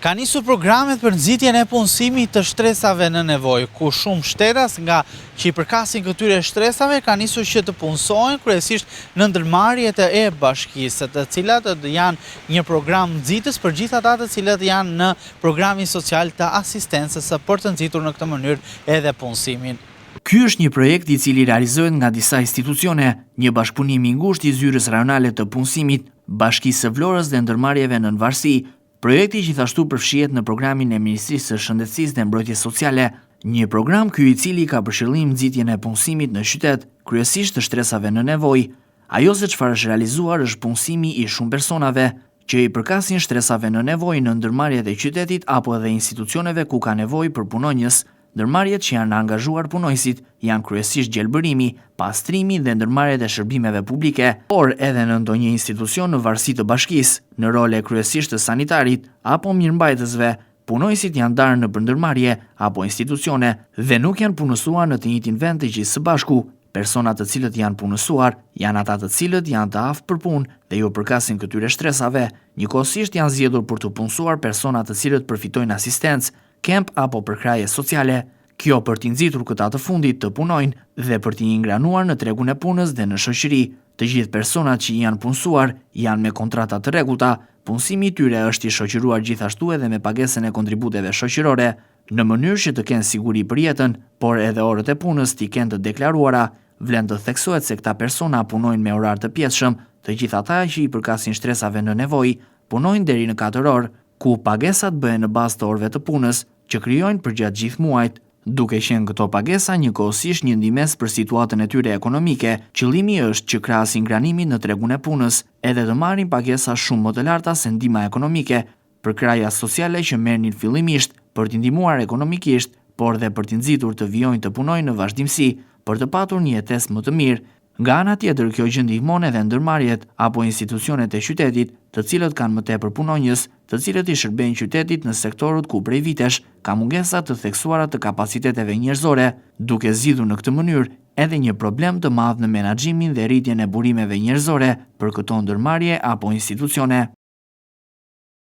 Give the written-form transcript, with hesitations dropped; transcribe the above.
Ka nisur programet për nxitjen e punësimit të shtresave në nevojë, ku shumë shtetas nga që i përkasin këtyre shtresave kanë nisur që të punësojnë kryesisht në ndërmarrjet e bashkisë, të cilat janë një program nxitës për gjithë ata të cilët janë në programin social të asistencës për të nxitur në këtë mënyrë edhe punësimin. Ky është një projekt i cili realizohet nga disa institucione, një bashkëpunim i ngushtë i Zyrës Rajonale të Punësimit, Bashkisë së Vlorës dhe ndërmarrjeve në varësi. Projekti gjithashtu përfshihet në programin e Ministrisë së Shëndetësisë dhe Mbrojtjes Sociale, një program ky i cili ka për qëllim nxitjen e punësimit në qytet, kryesisht të shtresave në nevojë. Ajo se çfarë është realizuar është punësimi i shumë personave që i përkasin shtresave në nevojë në ndërmarrjet e qytetit apo edhe institucioneve ku ka nevojë për punonjës. Ndërmarrjet që janë angazhuar punojësit janë kryesisht gjelbërimi, pastrimi dhe ndërmarrjet e shërbimeve publike, por edhe në ndonjë institucion në varësi të bashkisë, në role kryesisht të sanitarit apo mirëmbajtësve, punojësit janë darë në ndërmarrje apo institucione dhe nuk janë punësuar në të njëjtin vend të gjithë së bashku. Personat të cilët janë punësuar janë ata të cilët janë të aftë për punë dhe jo përkasin këtyre shtresave. Njëkohësisht janë zgjedhur për të punësuar persona të cilët përfitojnë asistencë, kemp apo përkraje sociale. Kjo për t'i nxitur këta të fundit të punojnë dhe për t'i ingranuar në tregun e punës dhe në shoqëri. Të gjithë personat që janë punësuar janë me kontrata të rregullta. Punësimi i tyre është i shoqëruar gjithashtu edhe me pagesën e kontributeve shoqërore, në mënyrë që të kenë siguri për jetën, por edhe orët e punës t'i kenë të deklaruara. Vlen të theksohet se këta persona punojnë me orar të pjesshëm, të gjithë ata që i përkasin shtresave në nevojë punojnë deri në 4 orë, ku pagesat bëhen në bazë të orëve të punës që krijojnë përgjatë gjithë muajit, duke qenë këto pagesa njëkohësisht një ndihmës për situatën e tyre ekonomike. Qëllimi është që krahas ingranimit në tregun e punës, edhe të marrin pagesa shumë më të larta se ndihma ekonomike për kraja sociale që merrnin fillimisht për t'i ndihmuar ekonomikisht, por dhe për t'i nxitur të vijojnë të punojnë në vazhdimsi për të patur një jetesë më të mirë. Nga ana tjetër, kjo gjë ndihmon edhe ndërmarrjet apo institucionet e qytetit, të cilët kanë më tepër punonjës, të cilët i shërbejnë qytetit në sektorët ku prej vitesh ka mungesa të theksuara të kapaciteteve njerëzore, duke zgjidhur në këtë mënyrë edhe një problem të madh në menaxhimin dhe rritjen e burimeve njerëzore për këto ndërmarrje apo institucione.